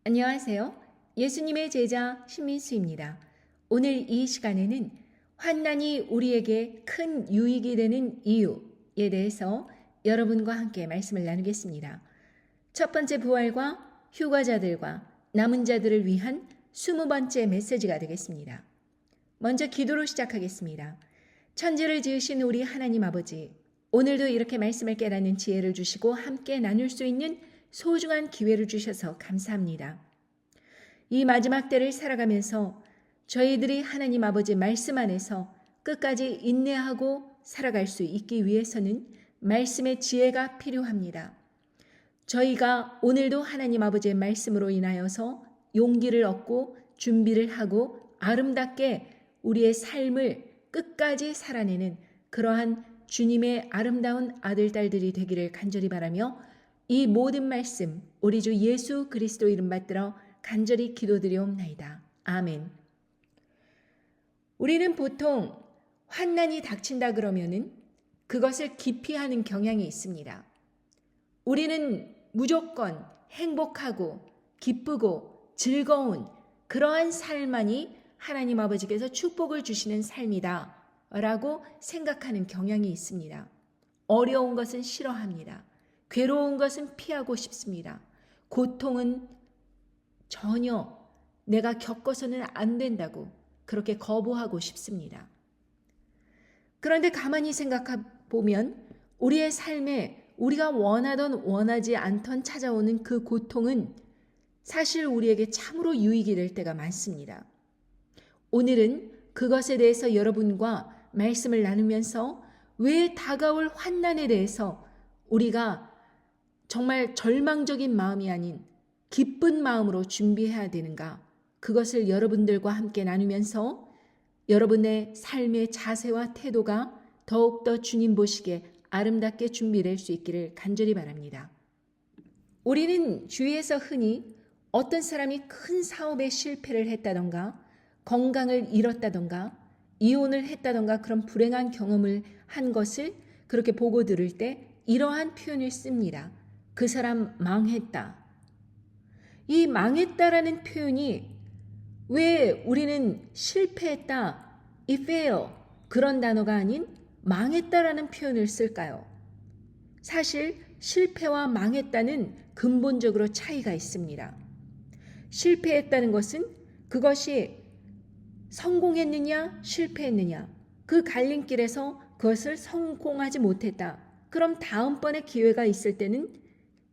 안녕하세요. 예수님의 제자 신민수입니다. 오늘 이 시간에는 환난이 우리에게 큰 유익이 되는 이유에 대해서 여러분과 함께 말씀을 나누겠습니다. 첫 번째 부활과 휴가자들과 남은 자들을 위한 20번째 메시지가 되겠습니다. 먼저 기도로 시작하겠습니다. 천지를 지으신 우리 하나님 아버지, 오늘도 이렇게 말씀을 깨닫는 지혜를 주시고 함께 나눌 수 있는 소중한 기회를 주셔서 감사합니다. 이 마지막 때를 살아가면서 저희들이 하나님 아버지 말씀 안에서 끝까지 인내하고 살아갈 수 있기 위해서는 말씀의 지혜가 필요합니다. 저희가 오늘도 하나님 아버지의 말씀으로 인하여서 용기를 얻고 준비를 하고 아름답게 우리의 삶을 끝까지 살아내는 그러한 주님의 아름다운 아들, 딸들이 되기를 간절히 바라며 이 모든 말씀 우리 주 예수 그리스도 이름 받들어 간절히 기도드리옵나이다. 아멘. 우리는 보통 환난이 닥친다 그러면은 그것을 기피하는 경향이 있습니다. 우리는 무조건 행복하고 기쁘고 즐거운 그러한 삶만이 하나님 아버지께서 축복을 주시는 삶이다 라고 생각하는 경향이 있습니다. 어려운 것은 싫어합니다. 괴로운 것은 피하고 싶습니다. 고통은 전혀 내가 겪어서는 안 된다고 그렇게 거부하고 싶습니다. 그런데 가만히 생각해 보면 우리의 삶에 우리가 원하던 원하지 않던 찾아오는 그 고통은 사실 우리에게 참으로 유익이 될 때가 많습니다. 오늘은 그것에 대해서 여러분과 말씀을 나누면서 왜 다가올 환난에 대해서 우리가 정말 절망적인 마음이 아닌 기쁜 마음으로 준비해야 되는가? 그것을 여러분들과 함께 나누면서 여러분의 삶의 자세와 태도가 더욱더 주님 보시기에 아름답게 준비될 수 있기를 간절히 바랍니다. 우리는 주위에서 흔히 어떤 사람이 큰 사업에 실패를 했다던가 건강을 잃었다던가 이혼을 했다던가 그런 불행한 경험을 한 것을 그렇게 보고 들을 때 이러한 표현을 씁니다. 그 사람 망했다. 이 망했다라는 표현이 왜 우리는 실패했다, 이 fail 그런 단어가 아닌 망했다라는 표현을 쓸까요? 사실 실패와 망했다는 근본적으로 차이가 있습니다. 실패했다는 것은 그것이 성공했느냐 실패했느냐 그 갈림길에서 그것을 성공하지 못했다. 그럼 다음번에 기회가 있을 때는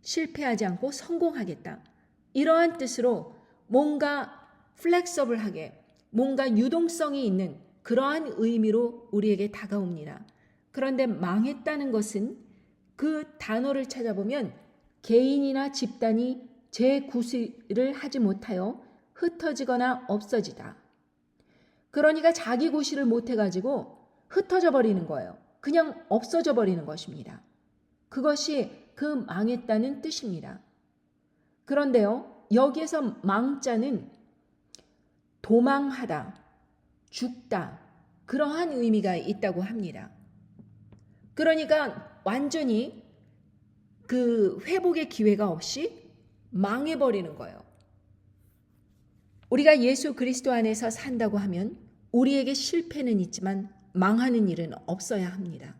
실패하지 않고 성공하겠다. 이러한 뜻으로 뭔가 플렉서블하게 뭔가 유동성이 있는 그러한 의미로 우리에게 다가옵니다. 그런데 망했다는 것은 그 단어를 찾아보면 개인이나 집단이 재구실을 하지 못하여 흩어지거나 없어지다. 그러니까 자기 구실을 못해가지고 흩어져 버리는 거예요. 그냥 없어져 버리는 것입니다. 그것이 그 망했다는 뜻입니다. 그런데요, 여기에서 망자는 도망하다, 죽다, 그러한 의미가 있다고 합니다. 그러니까 완전히 그 회복의 기회가 없이 망해버리는 거예요. 우리가 예수 그리스도 안에서 산다고 하면 우리에게 실패는 있지만 망하는 일은 없어야 합니다.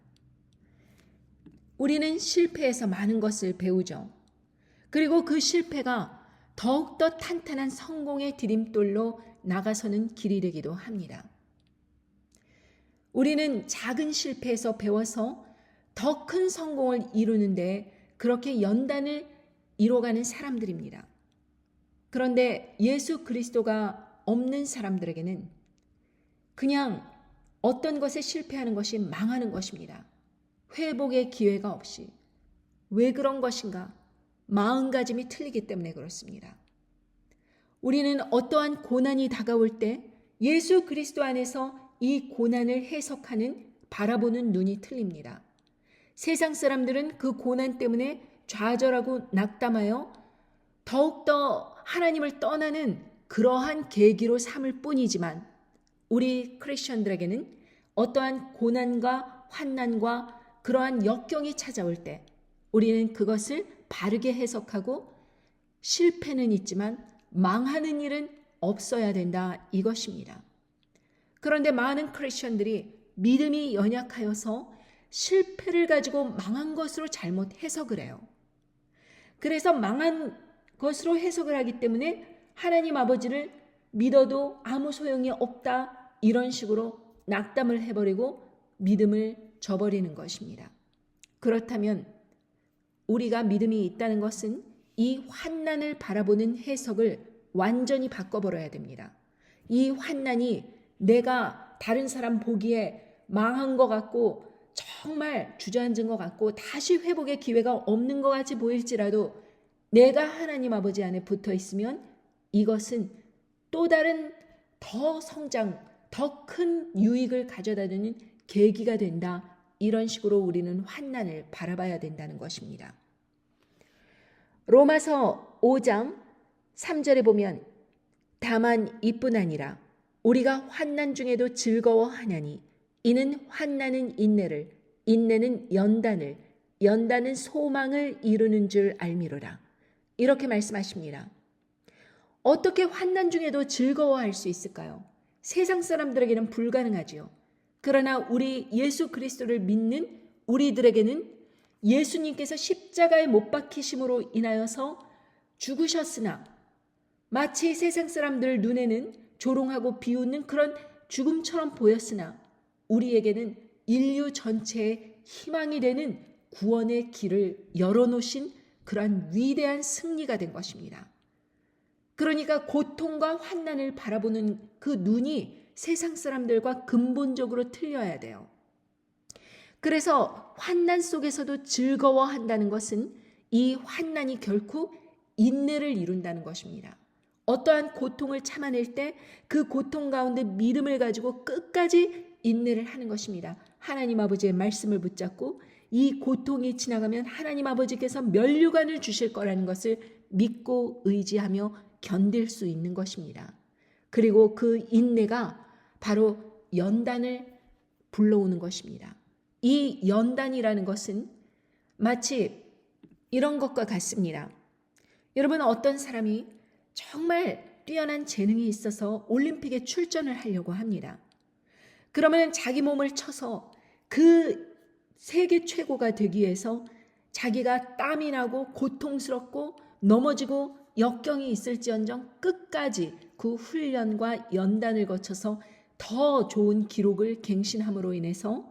우리는 실패에서 많은 것을 배우죠. 그리고 그 실패가 더욱더 탄탄한 성공의 디딤돌로 나가서는 길이 되기도 합니다. 우리는 작은 실패에서 배워서 더 큰 성공을 이루는데 그렇게 연단을 이뤄가는 사람들입니다. 그런데 예수 그리스도가 없는 사람들에게는 그냥 어떤 것에 실패하는 것이 망하는 것입니다. 회복의 기회가 없이. 왜 그런 것인가? 마음가짐이 틀리기 때문에 그렇습니다. 우리는 어떠한 고난이 다가올 때 예수 그리스도 안에서 이 고난을 해석하는 바라보는 눈이 틀립니다. 세상 사람들은 그 고난 때문에 좌절하고 낙담하여 더욱더 하나님을 떠나는 그러한 계기로 삼을 뿐이지만 우리 크리스천들에게는 어떠한 고난과 환난과 그러한 역경이 찾아올 때 우리는 그것을 바르게 해석하고 실패는 있지만 망하는 일은 없어야 된다 이것입니다. 그런데 많은 크리스천들이 믿음이 연약하여서 실패를 가지고 망한 것으로 잘못 해석을 해요. 그래서 망한 것으로 해석을 하기 때문에 하나님 아버지를 믿어도 아무 소용이 없다 이런 식으로 낙담을 해버리고 믿음을 저버리는 것입니다. 그렇다면 우리가 믿음이 있다는 것은 이 환난을 바라보는 해석을 완전히 바꿔버려야 됩니다. 이 환난이 내가 다른 사람 보기에 망한 것 같고 정말 주저앉은 것 같고 다시 회복의 기회가 없는 것 같이 보일지라도 내가 하나님 아버지 안에 붙어 있으면 이것은 또 다른 더 성장, 더 큰 유익을 가져다 주는 계기가 된다. 이런 식으로 우리는 환난을 바라봐야 된다는 것입니다. 로마서 5장 3절에 보면 다만 이뿐 아니라 우리가 환난 중에도 즐거워하나니 이는 환난은 인내를, 인내는 연단을, 연단은 소망을 이루는 줄 알미로라. 이렇게 말씀하십니다. 어떻게 환난 중에도 즐거워할 수 있을까요? 세상 사람들에게는 불가능하지요. 그러나 우리 예수 그리스도를 믿는 우리들에게는 예수님께서 십자가에 못 박히심으로 인하여서 죽으셨으나 마치 세상 사람들 눈에는 조롱하고 비웃는 그런 죽음처럼 보였으나 우리에게는 인류 전체의 희망이 되는 구원의 길을 열어놓으신 그러한 위대한 승리가 된 것입니다. 그러니까 고통과 환난을 바라보는 그 눈이 세상 사람들과 근본적으로 틀려야 돼요. 그래서 환난 속에서도 즐거워한다는 것은 이 환난이 결코 인내를 이룬다는 것입니다. 어떠한 고통을 참아낼 때 그 고통 가운데 믿음을 가지고 끝까지 인내를 하는 것입니다. 하나님 아버지의 말씀을 붙잡고 이 고통이 지나가면 하나님 아버지께서 면류관을 주실 거라는 것을 믿고 의지하며 견딜 수 있는 것입니다. 그리고 그 인내가 바로 연단을 불러오는 것입니다. 이 연단이라는 것은 마치 이런 것과 같습니다. 여러분, 어떤 사람이 정말 뛰어난 재능이 있어서 올림픽에 출전을 하려고 합니다. 그러면 자기 몸을 쳐서 그 세계 최고가 되기 위해서 자기가 땀이 나고 고통스럽고 넘어지고 역경이 있을지언정 끝까지 그 훈련과 연단을 거쳐서 더 좋은 기록을 갱신함으로 인해서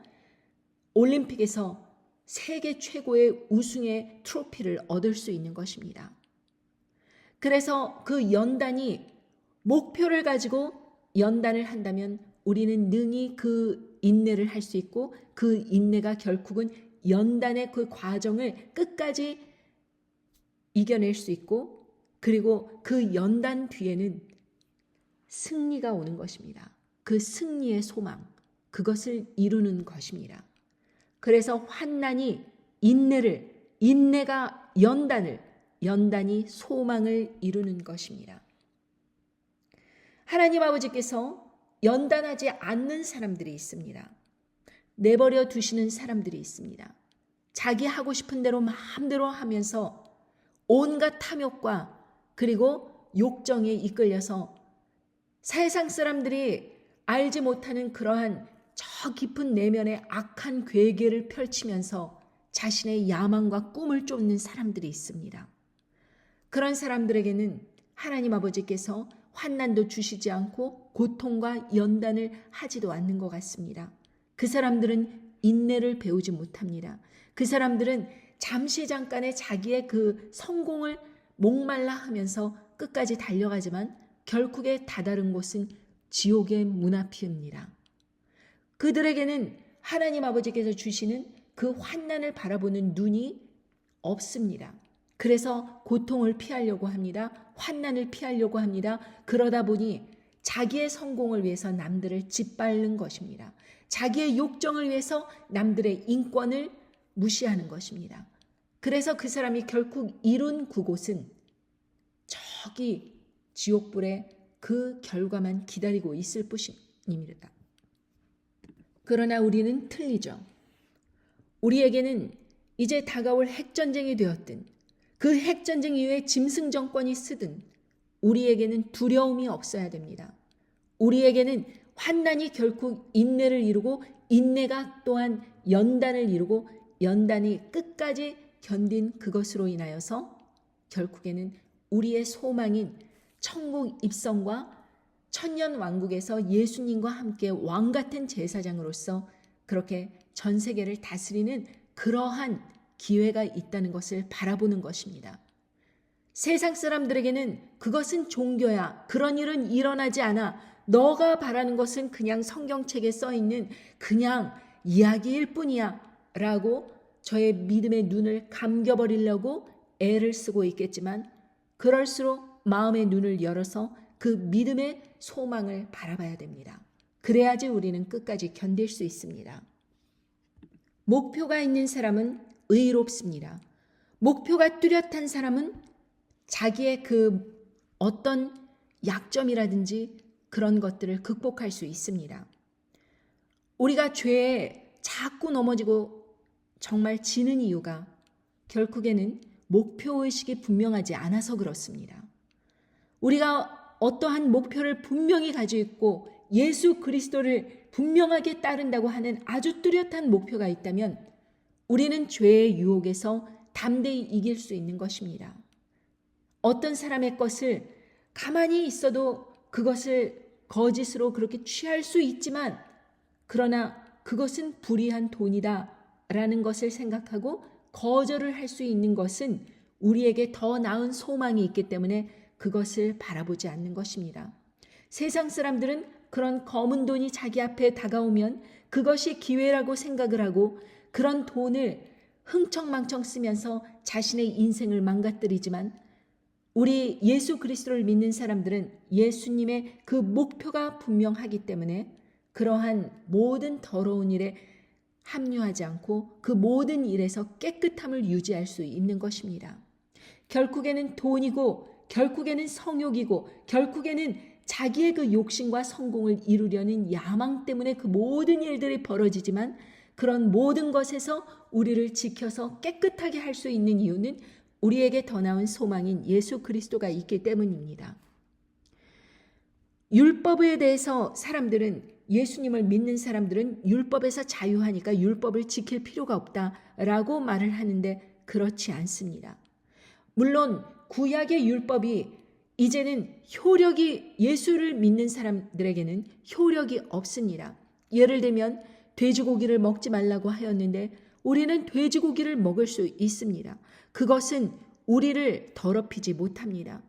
올림픽에서 세계 최고의 우승의 트로피를 얻을 수 있는 것입니다. 그래서 그 연단이 목표를 가지고 연단을 한다면 우리는 능히 그 인내를 할 수 있고 그 인내가 결국은 연단의 그 과정을 끝까지 이겨낼 수 있고 그리고 그 연단 뒤에는 승리가 오는 것입니다. 그 승리의 소망, 그것을 이루는 것입니다. 그래서 환난이 인내를, 인내가 연단을, 연단이 소망을 이루는 것입니다. 하나님 아버지께서 연단하지 않는 사람들이 있습니다. 내버려 두시는 사람들이 있습니다. 자기 하고 싶은 대로 마음대로 하면서 온갖 탐욕과 그리고 욕정에 이끌려서 세상 사람들이 알지 못하는 그러한 저 깊은 내면의 악한 괴계를 펼치면서 자신의 야망과 꿈을 쫓는 사람들이 있습니다. 그런 사람들에게는 하나님 아버지께서 환난도 주시지 않고 고통과 연단을 하지도 않는 것 같습니다. 그 사람들은 인내를 배우지 못합니다. 그 사람들은 잠시 잠깐의 자기의 그 성공을 목말라 하면서 끝까지 달려가지만 결국에 다다른 곳은 지옥의 문 앞입니다. 그들에게는 하나님 아버지께서 주시는 그 환난을 바라보는 눈이 없습니다. 그래서 고통을 피하려고 합니다. 환난을 피하려고 합니다. 그러다 보니 자기의 성공을 위해서 남들을 짓밟는 것입니다. 자기의 욕정을 위해서 남들의 인권을 무시하는 것입니다. 그래서 그 사람이 결국 이룬 그곳은 저기 지옥불에 그 결과만 기다리고 있을 뿐입니다. 그러나 우리는 틀리죠. 우리에게는 이제 다가올 핵전쟁이 되었든 그 핵전쟁 이후에 짐승 정권이 쓰든 우리에게는 두려움이 없어야 됩니다. 우리에게는 환난이 결국 인내를 이루고 인내가 또한 연단을 이루고 연단이 끝까지 견딘 그것으로 인하여서 결국에는 우리의 소망인 천국 입성과 천년 왕국에서 예수님과 함께 왕 같은 제사장으로서 그렇게 전 세계를 다스리는 그러한 기회가 있다는 것을 바라보는 것입니다. 세상 사람들에게는 그것은 종교야. 그런 일은 일어나지 않아. 너가 바라는 것은 그냥 성경책에 써 있는 그냥 이야기일 뿐이야. 라고 저의 믿음의 눈을 감겨버리려고 애를 쓰고 있겠지만 그럴수록 마음의 눈을 열어서 그 믿음의 소망을 바라봐야 됩니다. 그래야지 우리는 끝까지 견딜 수 있습니다. 목표가 있는 사람은 의롭습니다. 목표가 뚜렷한 사람은 자기의 그 어떤 약점이라든지 그런 것들을 극복할 수 있습니다. 우리가 죄에 자꾸 넘어지고 정말 지는 이유가 결국에는 목표의식이 분명하지 않아서 그렇습니다. 우리가 어떠한 목표를 분명히 가지고 있고 예수 그리스도를 분명하게 따른다고 하는 아주 뚜렷한 목표가 있다면 우리는 죄의 유혹에서 담대히 이길 수 있는 것입니다. 어떤 사람의 것을 가만히 있어도 그것을 거짓으로 그렇게 취할 수 있지만 그러나 그것은 불의한 돈이다 라는 것을 생각하고 거절을 할 수 있는 것은 우리에게 더 나은 소망이 있기 때문에 그것을 바라보지 않는 것입니다. 세상 사람들은 그런 검은 돈이 자기 앞에 다가오면 그것이 기회라고 생각을 하고 그런 돈을 흥청망청 쓰면서 자신의 인생을 망가뜨리지만 우리 예수 그리스도를 믿는 사람들은 예수님의 그 목표가 분명하기 때문에 그러한 모든 더러운 일에 합류하지 않고 그 모든 일에서 깨끗함을 유지할 수 있는 것입니다. 결국에는 돈이고 결국에는 성욕이고 결국에는 자기의 그 욕심과 성공을 이루려는 야망 때문에 그 모든 일들이 벌어지지만 그런 모든 것에서 우리를 지켜서 깨끗하게 할 수 있는 이유는 우리에게 더 나은 소망인 예수 그리스도가 있기 때문입니다. 율법에 대해서 사람들은 예수님을 믿는 사람들은 율법에서 자유하니까 율법을 지킬 필요가 없다라고 말을 하는데 그렇지 않습니다. 물론 구약의 율법이 이제는 효력이 예수를 믿는 사람들에게는 효력이 없습니다. 예를 들면 돼지고기를 먹지 말라고 하였는데 우리는 돼지고기를 먹을 수 있습니다. 그것은 우리를 더럽히지 못합니다.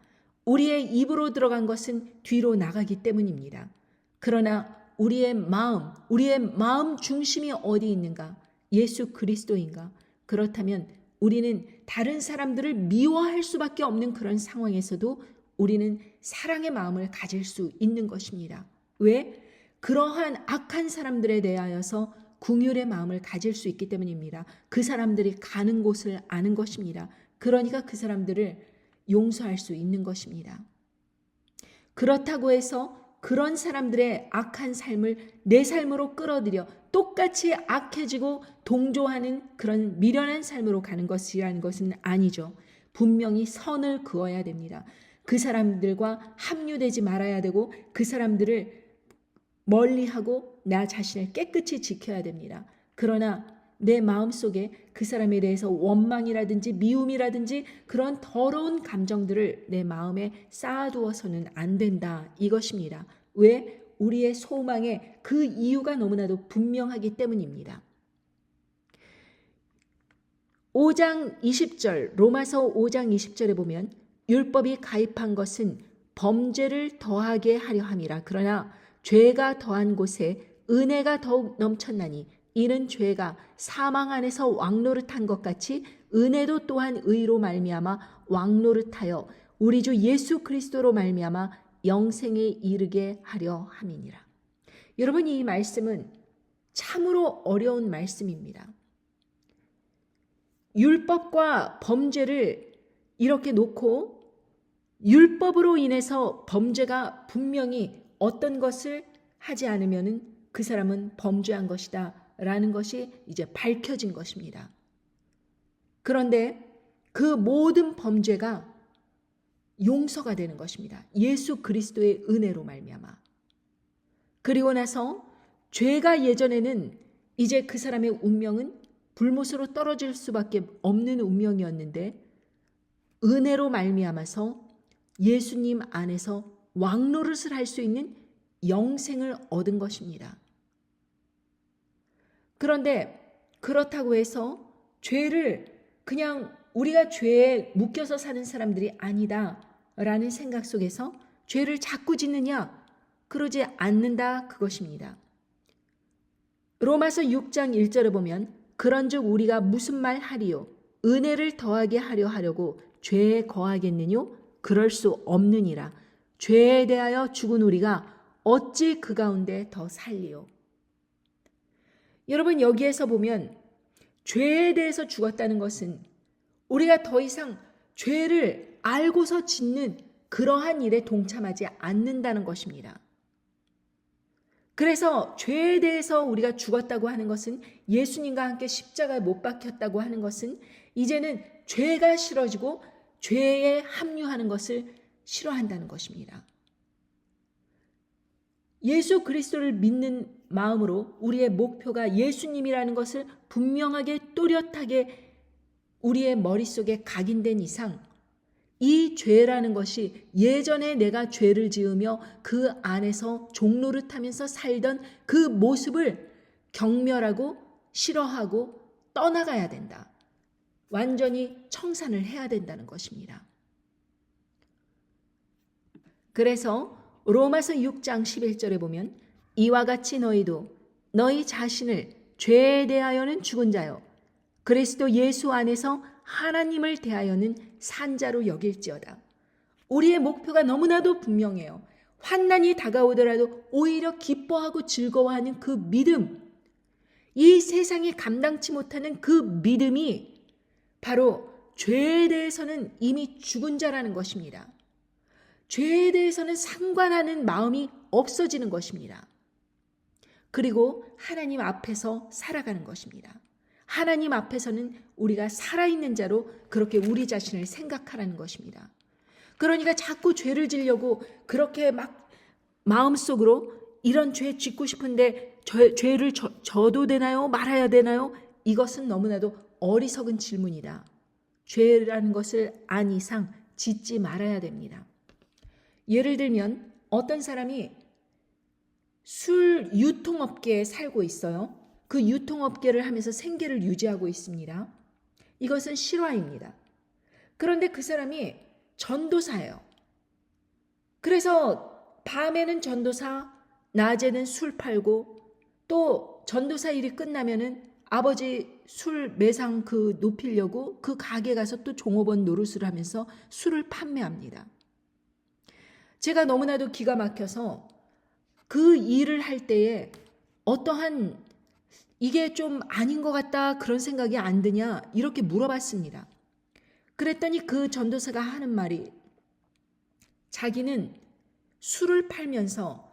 우리의 입으로 들어간 것은 뒤로 나가기 때문입니다. 그러나 우리의 마음 중심이 어디 있는가? 예수 그리스도인가? 그렇다면 우리는 다른 사람들을 미워할 수밖에 없는 그런 상황에서도 우리는 사랑의 마음을 가질 수 있는 것입니다. 왜? 그러한 악한 사람들에 대하여서 긍휼의 마음을 가질 수 있기 때문입니다. 그 사람들이 가는 곳을 아는 것입니다. 그러니까 그 사람들을 용서할 수 있는 것입니다. 그렇다고 해서 그런 사람들의 악한 삶을 내 삶으로 끌어들여 똑같이 악해지고 동조하는 그런 미련한 삶으로 가는 것이라는 것은 아니죠. 분명히 선을 그어야 됩니다. 그 사람들과 합류되지 말아야 되고 그 사람들을 멀리하고 나 자신을 깨끗이 지켜야 됩니다. 그러나 내 마음속에 그 사람에 대해서 원망이라든지 미움이라든지 그런 더러운 감정들을 내 마음에 쌓아두어서는 안 된다 이것입니다. 왜? 우리의 소망에 그 이유가 너무나도 분명하기 때문입니다. 5장 20절 로마서 5장 20절에 보면 율법이 가입한 것은 범죄를 더하게 하려 함이라. 그러나 죄가 더한 곳에 은혜가 더욱 넘쳤나니 이는 죄가 사망 안에서 왕노릇한 것 같이 은혜도 또한 의로 말미암아 왕노릇하여 우리 주 예수 그리스도로 말미암아 영생에 이르게 하려 함이니라. 여러분, 이 말씀은 참으로 어려운 말씀입니다. 율법과 범죄를 이렇게 놓고 율법으로 인해서 범죄가 분명히 어떤 것을 하지 않으면 그 사람은 범죄한 것이다 라는 것이 이제 밝혀진 것입니다. 그런데 그 모든 범죄가 용서가 되는 것입니다. 예수 그리스도의 은혜로 말미암아. 그리고 나서 죄가 예전에는 이제 그 사람의 운명은 불못으로 떨어질 수밖에 없는 운명이었는데 은혜로 말미암아서 예수님 안에서 왕노릇을 할 수 있는 영생을 얻은 것입니다. 그런데 그렇다고 해서 죄를 그냥 우리가 죄에 묶여서 사는 사람들이 아니다라는 생각 속에서 죄를 자꾸 짓느냐? 그러지 않는다 그것입니다. 로마서 6장 1절에 보면 그런즉 우리가 무슨 말 하리요? 은혜를 더하게 하려 하려고 죄에 거하겠느뇨? 그럴 수 없느니라. 죄에 대하여 죽은 우리가 어찌 그 가운데 더 살리요? 여러분 여기에서 보면 죄에 대해서 죽었다는 것은 우리가 더 이상 죄를 알고서 짓는 그러한 일에 동참하지 않는다는 것입니다. 그래서 죄에 대해서 우리가 죽었다고 하는 것은 예수님과 함께 십자가에 못 박혔다고 하는 것은 이제는 죄가 싫어지고 죄에 합류하는 것을 싫어한다는 것입니다. 예수 그리스도를 믿는 마음으로 우리의 목표가 예수님이라는 것을 분명하게 또렷하게 우리의 머릿속에 각인된 이상 이 죄라는 것이 예전에 내가 죄를 지으며 그 안에서 종노릇하면서 살던 그 모습을 경멸하고 싫어하고 떠나가야 된다. 완전히 청산을 해야 된다는 것입니다. 그래서 로마서 6장 11절에 보면 이와 같이 너희도 너희 자신을 죄에 대하여는 죽은 자요 그리스도 예수 안에서 하나님을 대하여는 산자로 여길지어다. 우리의 목표가 너무나도 분명해요. 환난이 다가오더라도 오히려 기뻐하고 즐거워하는 그 믿음, 이 세상이 감당치 못하는 그 믿음이 바로 죄에 대해서는 이미 죽은 자라는 것입니다. 죄에 대해서는 상관하는 마음이 없어지는 것입니다. 그리고 하나님 앞에서 살아가는 것입니다. 하나님 앞에서는 우리가 살아있는 자로 그렇게 우리 자신을 생각하라는 것입니다. 그러니까 자꾸 죄를 지려고 그렇게 막 마음속으로 이런 죄 짓고 싶은데 죄를 져도 되나요? 말아야 되나요? 이것은 너무나도 어리석은 질문이다. 죄라는 것을 안 이상 짓지 말아야 됩니다. 예를 들면 어떤 사람이 술 유통업계에 살고 있어요. 그 유통업계를 하면서 생계를 유지하고 있습니다. 이것은 실화입니다. 그런데 그 사람이 전도사예요. 그래서 밤에는 전도사, 낮에는 술 팔고 또 전도사 일이 끝나면은 아버지 술 매상 그 높이려고 그 가게 가서 또 종업원 노릇을 하면서 술을 판매합니다. 제가 너무나도 기가 막혀서 그 일을 할 때에 어떠한 이게 좀 아닌 것 같다 그런 생각이 안 드냐 이렇게 물어봤습니다. 그랬더니 그 전도사가 하는 말이 자기는 술을 팔면서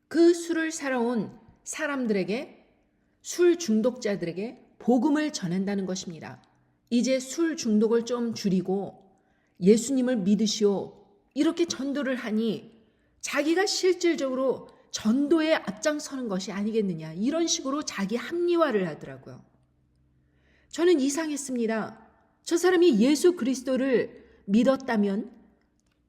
그 술을 사러 온 사람들에게 술 중독자들에게 복음을 전한다는 것입니다. 이제 술 중독을 좀 줄이고 예수님을 믿으시오. 이렇게 전도를 하니 자기가 실질적으로 전도에 앞장서는 것이 아니겠느냐. 이런 식으로 자기 합리화를 하더라고요. 저는 이상했습니다. 저 사람이 예수 그리스도를 믿었다면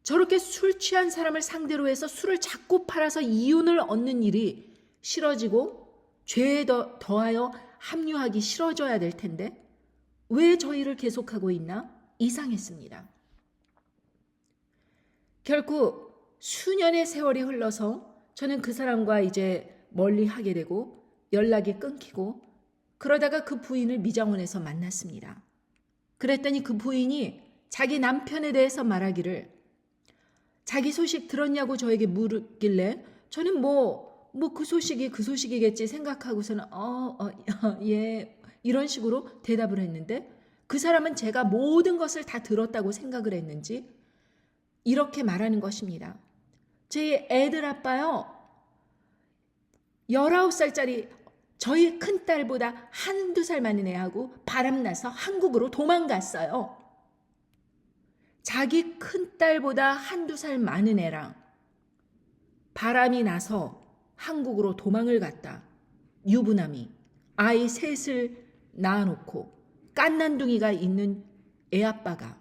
저렇게 술 취한 사람을 상대로 해서 술을 자꾸 팔아서 이윤을 얻는 일이 싫어지고 죄에 더하여 합류하기 싫어져야 될 텐데 왜 저 일을 계속하고 있나? 이상했습니다. 결국 수년의 세월이 흘러서 저는 그 사람과 이제 멀리하게 되고 연락이 끊기고 그러다가 그 부인을 미장원에서 만났습니다. 그랬더니 그 부인이 자기 남편에 대해서 말하기를 자기 소식 들었냐고 저에게 물었길래 저는 그 소식이겠지 생각하고서는 예 이런 식으로 대답을 했는데 그 사람은 제가 모든 것을 다 들었다고 생각을 했는지 이렇게 말하는 것입니다. 제 애들 아빠요. 19살짜리 저희 큰딸보다 한두 살 많은 애하고 바람나서 한국으로 도망갔어요. 자기 큰딸보다 한두 살 많은 애랑 바람이 나서 한국으로 도망을 갔다. 유부남이 아이 셋을 낳아놓고 깐난둥이가 있는 애아빠가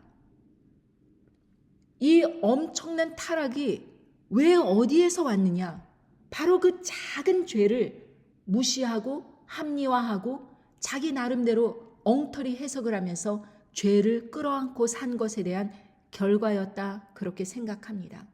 이 엄청난 타락이 왜 어디에서 왔느냐? 바로 그 작은 죄를 무시하고 합리화하고 자기 나름대로 엉터리 해석을 하면서 죄를 끌어안고 산 것에 대한 결과였다, 그렇게 생각합니다.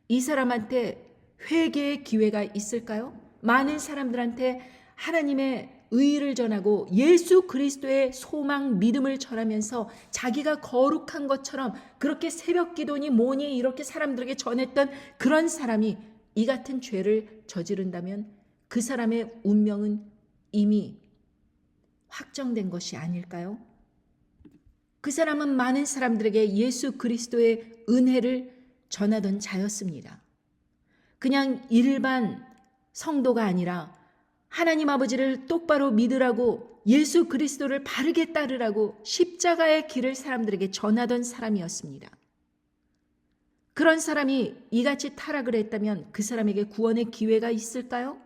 이 사람한테 회개의 기회가 있을까요? 많은 사람들한테 하나님의 의를 전하고 예수 그리스도의 소망, 믿음을 전하면서 자기가 거룩한 것처럼 그렇게 새벽 기도니 뭐니 이렇게 사람들에게 전했던 그런 사람이 이 같은 죄를 저지른다면 그 사람의 운명은 이미 확정된 것이 아닐까요? 그 사람은 많은 사람들에게 예수 그리스도의 은혜를 전하던 자였습니다. 그냥 일반 성도가 아니라 하나님 아버지를 똑바로 믿으라고 예수 그리스도를 바르게 따르라고 십자가의 길을 사람들에게 전하던 사람이었습니다. 그런 사람이 이같이 타락을 했다면 그 사람에게 구원의 기회가 있을까요?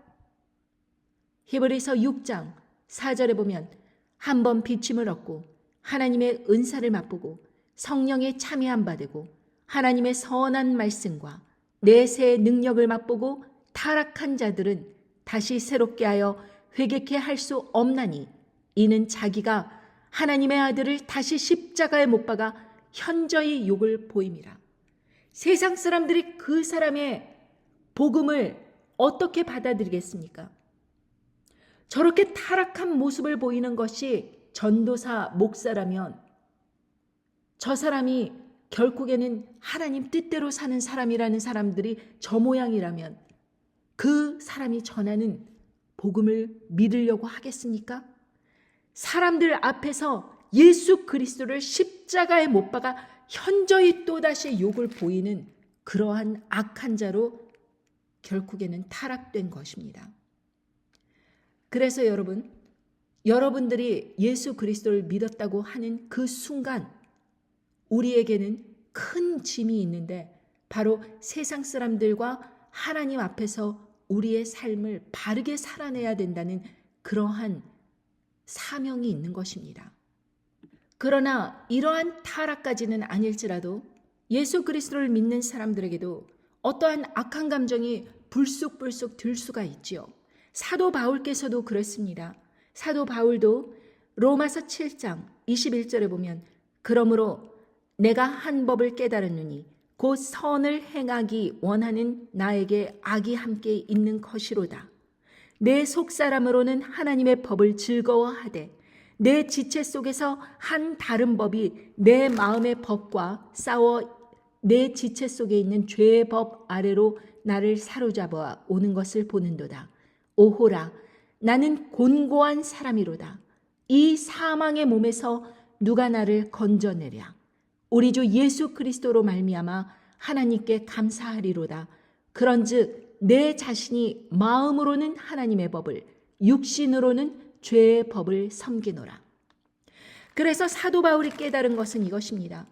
히브리서 6장 4절에 보면 한 번 비침을 얻고 하나님의 은사를 맛보고 성령의 참여함 받고 하나님의 선한 말씀과 내세의 능력을 맛보고 타락한 자들은 다시 새롭게 하여 회개케 할 수 없나니 이는 자기가 하나님의 아들을 다시 십자가에 못 박아 현저히 욕을 보임이라. 세상 사람들이 그 사람의 복음을 어떻게 받아들이겠습니까? 저렇게 타락한 모습을 보이는 것이 전도사, 목사라면 저 사람이 결국에는 하나님 뜻대로 사는 사람이라는 사람들이 저 모양이라면 그 사람이 전하는 복음을 믿으려고 하겠습니까? 사람들 앞에서 예수 그리스도를 십자가에 못 박아 현저히 또다시 욕을 보이는 그러한 악한 자로 결국에는 타락된 것입니다. 그래서 여러분들이 예수 그리스도를 믿었다고 하는 그 순간 우리에게는 큰 짐이 있는데 바로 세상 사람들과 하나님 앞에서 우리의 삶을 바르게 살아내야 된다는 그러한 사명이 있는 것입니다. 그러나 이러한 타락까지는 아닐지라도 예수 그리스도를 믿는 사람들에게도 어떠한 악한 감정이 불쑥불쑥 들 수가 있지요. 사도 바울께서도 그렇습니다. 사도 바울도 로마서 7장 21절에 보면 그러므로 내가 한 법을 깨달았느니 곧 선을 행하기 원하는 나에게 악이 함께 있는 것이로다. 내 속사람으로는 하나님의 법을 즐거워하되 내 지체 속에서 한 다른 법이 내 마음의 법과 싸워 내 지체 속에 있는 죄의 법 아래로 나를 사로잡아 오는 것을 보는도다. 오호라, 나는 곤고한 사람이로다. 이 사망의 몸에서 누가 나를 건져내랴. 우리 주 예수 그리스도로 말미암아 하나님께 감사하리로다. 그런즉 내 자신이 마음으로는 하나님의 법을, 육신으로는 죄의 법을 섬기노라. 그래서 사도 바울이 깨달은 것은 이것입니다.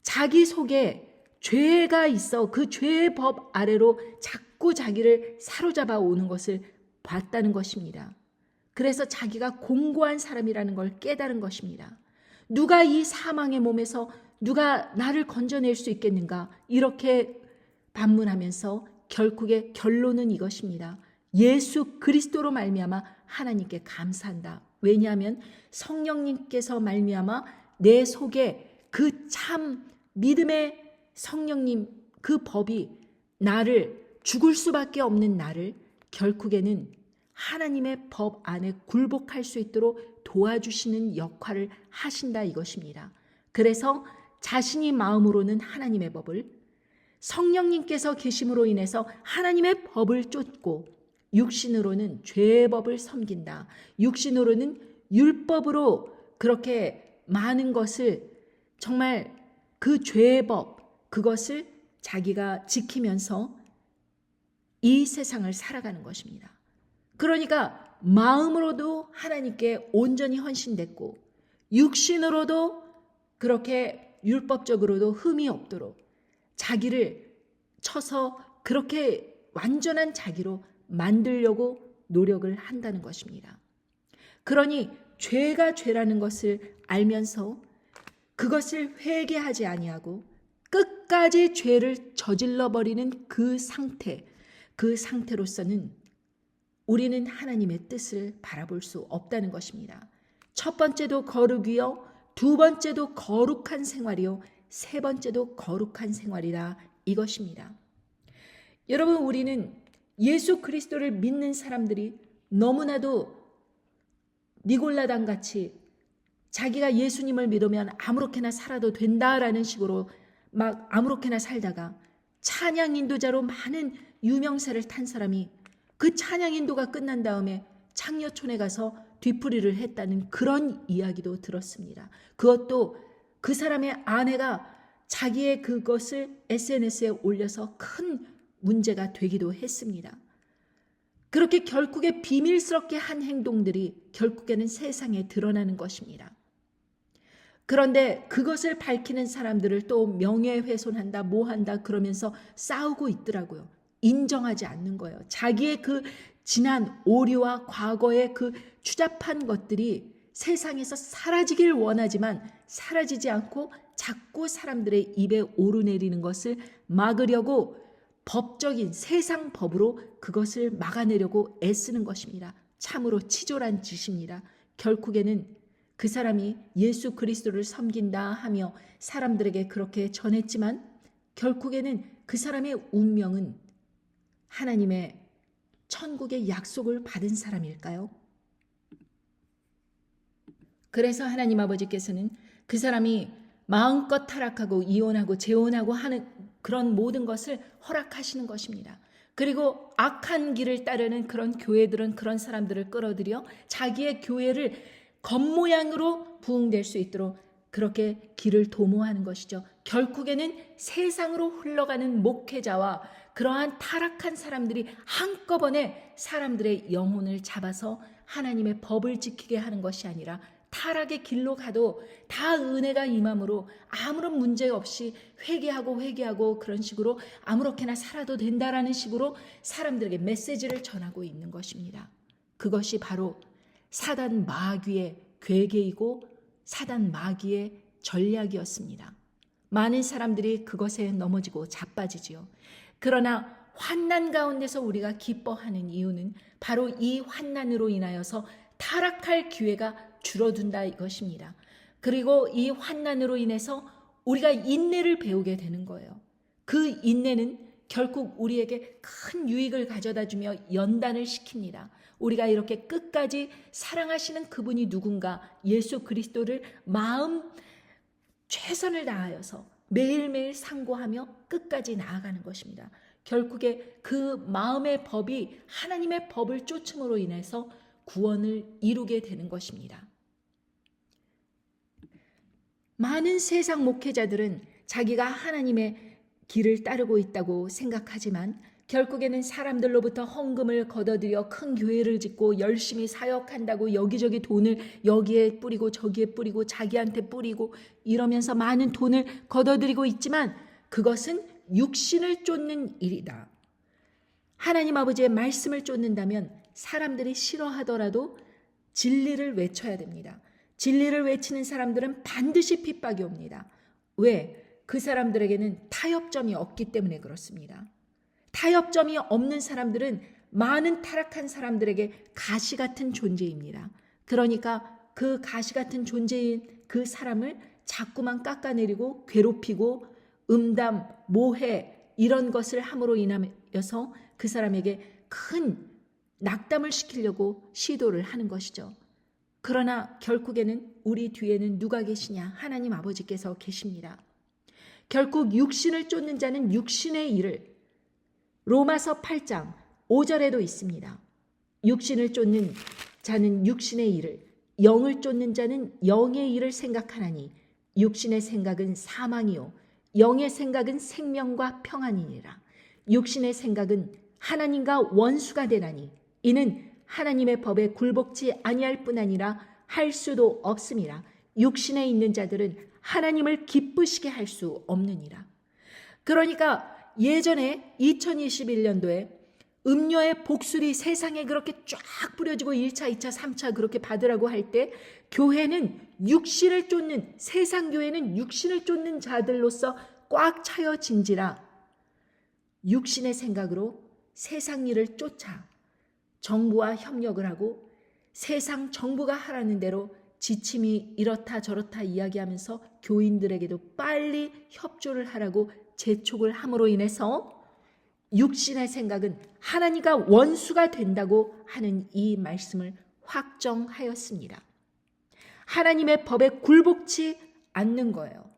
자기 속에 죄가 있어 그 죄의 법 아래로 자꾸 자기를 사로잡아 오는 것을 봤다는 것입니다. 그래서 자기가 공고한 사람이라는 걸 깨달은 것입니다. 누가 이 사망의 몸에서 누가 나를 건져낼 수 있겠는가? 이렇게 반문하면서 결국의 결론은 이것입니다. 예수 그리스도로 말미암아 하나님께 감사한다. 왜냐하면 성령님께서 말미암아 내 속에 그 참 믿음의 성령님 그 법이 나를 죽을 수밖에 없는 나를 결국에는 하나님의 법 안에 굴복할 수 있도록 도와주시는 역할을 하신다 이것입니다. 그래서 자신이 마음으로는 하나님의 법을, 성령님께서 계심으로 인해서 하나님의 법을 쫓고 육신으로는 죄의 법을 섬긴다. 육신으로는 율법으로 그렇게 많은 것을 정말 그 죄의 법, 그것을 자기가 지키면서 이 세상을 살아가는 것입니다. 그러니까 마음으로도 하나님께 온전히 헌신됐고 육신으로도 그렇게 율법적으로도 흠이 없도록 자기를 쳐서 그렇게 완전한 자기로 만들려고 노력을 한다는 것입니다. 그러니 죄가 죄라는 것을 알면서 그것을 회개하지 아니하고 끝까지 죄를 저질러 버리는 그 상태로서는 우리는 하나님의 뜻을 바라볼 수 없다는 것입니다. 첫 번째도 거룩이요, 두 번째도 거룩한 생활이요, 세 번째도 거룩한 생활이다, 이것입니다. 여러분, 우리는 예수 그리스도를 믿는 사람들이 너무나도 니골라당 같이 자기가 예수님을 믿으면 아무렇게나 살아도 된다라는 식으로 막 아무렇게나 살다가 찬양 인도자로 많은 유명세를 탄 사람이 그 찬양 인도가 끝난 다음에 창녀촌에 가서 뒤풀이를 했다는 그런 이야기도 들었습니다. 그것도 그 사람의 아내가 자기의 그것을 SNS에 올려서 큰 문제가 되기도 했습니다. 그렇게 결국에 비밀스럽게 한 행동들이 결국에는 세상에 드러나는 것입니다. 그런데 그것을 밝히는 사람들을 또 명예훼손한다, 뭐한다 그러면서 싸우고 있더라고요. 인정하지 않는 거예요. 자기의 그 지난 오류와 과거의 그 추잡한 것들이 세상에서 사라지길 원하지만 사라지지 않고 자꾸 사람들의 입에 오르내리는 것을 막으려고 법적인 세상 법으로 그것을 막아내려고 애쓰는 것입니다. 참으로 치졸한 짓입니다. 결국에는 그 사람이 예수 그리스도를 섬긴다 하며 사람들에게 그렇게 전했지만 결국에는 그 사람의 운명은 하나님의 천국의 약속을 받은 사람일까요? 그래서 하나님 아버지께서는 그 사람이 마음껏 타락하고 이혼하고 재혼하고 하는 그런 모든 것을 허락하시는 것입니다. 그리고 악한 길을 따르는 그런 교회들은 그런 사람들을 끌어들여 자기의 교회를 겉모양으로 부흥될 수 있도록 그렇게 길을 도모하는 것이죠. 결국에는 세상으로 흘러가는 목회자와 그러한 타락한 사람들이 한꺼번에 사람들의 영혼을 잡아서 하나님의 법을 지키게 하는 것이 아니라 타락의 길로 가도 다 은혜가 임함으로 아무런 문제 없이 회개하고 그런 식으로 아무렇게나 살아도 된다라는 식으로 사람들에게 메시지를 전하고 있는 것입니다. 그것이 바로 사단 마귀의 괴계이고 사단 마귀의 전략이었습니다. 많은 사람들이 그것에 넘어지고 자빠지지요. 그러나 환난 가운데서 우리가 기뻐하는 이유는 바로 이 환난으로 인하여서 타락할 기회가 줄어든다 이것입니다. 그리고 이 환난으로 인해서 우리가 인내를 배우게 되는 거예요. 그 인내는 결국 우리에게 큰 유익을 가져다 주며 연단을 시킵니다. 우리가 이렇게 끝까지 사랑하시는 그분이 누군가 예수 그리스도를 마음 최선을 다하여서 매일매일 상고하며 끝까지 나아가는 것입니다. 결국에 그 마음의 법이 하나님의 법을 쫓음으로 인해서 구원을 이루게 되는 것입니다. 많은 세상 목회자들은 자기가 하나님의 길을 따르고 있다고 생각하지만 결국에는 사람들로부터 헌금을 걷어들여 큰 교회를 짓고 열심히 사역한다고 여기저기 돈을 여기에 뿌리고 저기에 뿌리고 자기한테 뿌리고 이러면서 많은 돈을 걷어들이고 있지만 그것은 육신을 쫓는 일이다. 하나님 아버지의 말씀을 쫓는다면 사람들이 싫어하더라도 진리를 외쳐야 됩니다. 진리를 외치는 사람들은 반드시 핍박이 옵니다. 왜? 그 사람들에게는 타협점이 없기 때문에 그렇습니다. 타협점이 없는 사람들은 많은 타락한 사람들에게 가시 같은 존재입니다. 그러니까 그 가시 같은 존재인 그 사람을 자꾸만 깎아내리고 괴롭히고 음담, 모해 이런 것을 함으로 인하여서 그 사람에게 큰 낙담을 시키려고 시도를 하는 것이죠. 그러나 결국에는 우리 뒤에는 누가 계시냐? 하나님 아버지께서 계십니다. 결국 육신을 쫓는 자는 육신의 일을 로마서 8장 5절에도 있습니다. 육신을 쫓는 자는 육신의 일을 영을 쫓는 자는 영의 일을 생각하나니 육신의 생각은 사망이요 영의 생각은 생명과 평안이니라. 육신의 생각은 하나님과 원수가 되나니 이는 하나님의 법에 굴복지 아니할 뿐 아니라 할 수도 없음이라. 육신에 있는 자들은 하나님을 기쁘시게 할 수 없느니라. 그러니까 예전에 2021년도에 음료의 복술이 세상에 그렇게 쫙 뿌려지고 1차, 2차, 3차 그렇게 받으라고 할 때 교회는 육신을 쫓는, 세상 교회는 육신을 쫓는 자들로서 꽉 차여진지라 육신의 생각으로 세상 일을 쫓아 정부와 협력을 하고 세상 정부가 하라는 대로 지침이 이렇다 저렇다 이야기하면서 교인들에게도 빨리 협조를 하라고 재촉을 함으로 인해서 육신의 생각은 하나님과 원수가 된다고 하는 이 말씀을 확정하였습니다. 하나님의 법에 굴복치 않는 거예요.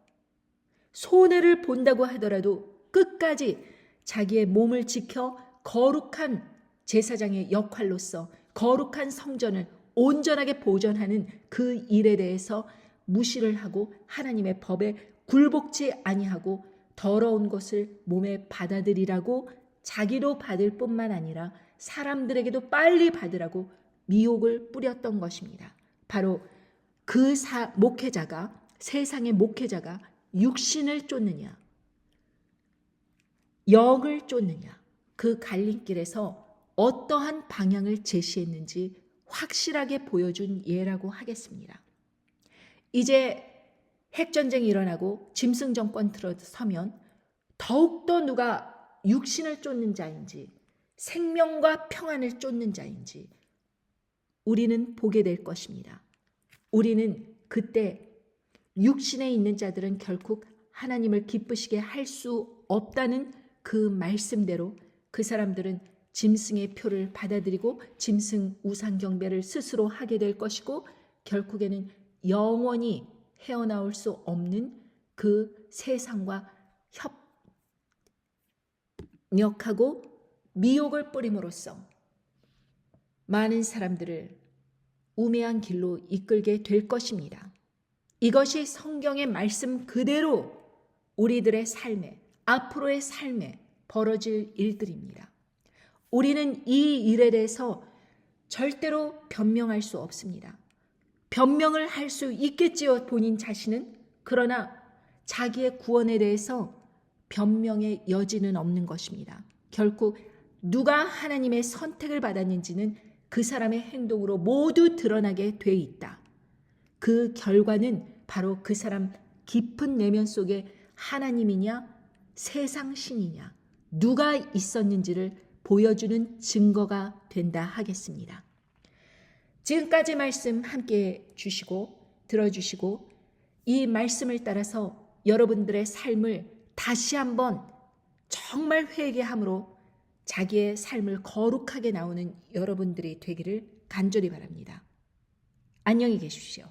손해를 본다고 하더라도 끝까지 자기의 몸을 지켜 거룩한 제사장의 역할로서 거룩한 성전을 온전하게 보존하는 그 일에 대해서 무시를 하고 하나님의 법에 굴복치 아니하고 더러운 것을 몸에 받아들이라고 자기도 받을 뿐만 아니라 사람들에게도 빨리 받으라고 미혹을 뿌렸던 것입니다. 바로 그 목회자가, 세상의 목회자가 육신을 쫓느냐 영을 쫓느냐, 그 갈림길에서 어떠한 방향을 제시했는지 확실하게 보여준 예라고 하겠습니다. 이제 핵전쟁이 일어나고 짐승 정권 들어서면 더욱더 누가 육신을 쫓는 자인지 생명과 평안을 쫓는 자인지 우리는 보게 될 것입니다. 우리는 그때 육신에 있는 자들은 결국 하나님을 기쁘시게 할 수 없다는 그 말씀대로 그 사람들은 짐승의 표를 받아들이고 짐승 우상 경배를 스스로 하게 될 것이고 결국에는 영원히 헤어나올 수 없는 그 세상과 협력하고 미혹을 뿌림으로써 많은 사람들을 우매한 길로 이끌게 될 것입니다. 이것이 성경의 말씀 그대로 우리들의 삶에, 앞으로의 삶에 벌어질 일들입니다. 우리는 이 일에 대해서 절대로 변명할 수 없습니다. 변명을 할 수 있겠지요, 본인 자신은. 그러나 자기의 구원에 대해서 변명의 여지는 없는 것입니다. 결국 누가 하나님의 선택을 받았는지는 그 사람의 행동으로 모두 드러나게 돼 있다. 그 결과는 바로 그 사람 깊은 내면 속에 하나님이냐 세상 신이냐 누가 있었는지를 보여주는 증거가 된다 하겠습니다. 지금까지 말씀 함께 주시고 들어주시고 이 말씀을 따라서 여러분들의 삶을 다시 한번 정말 회개함으로 자기의 삶을 거룩하게 나오는 여러분들이 되기를 간절히 바랍니다. 안녕히 계십시오.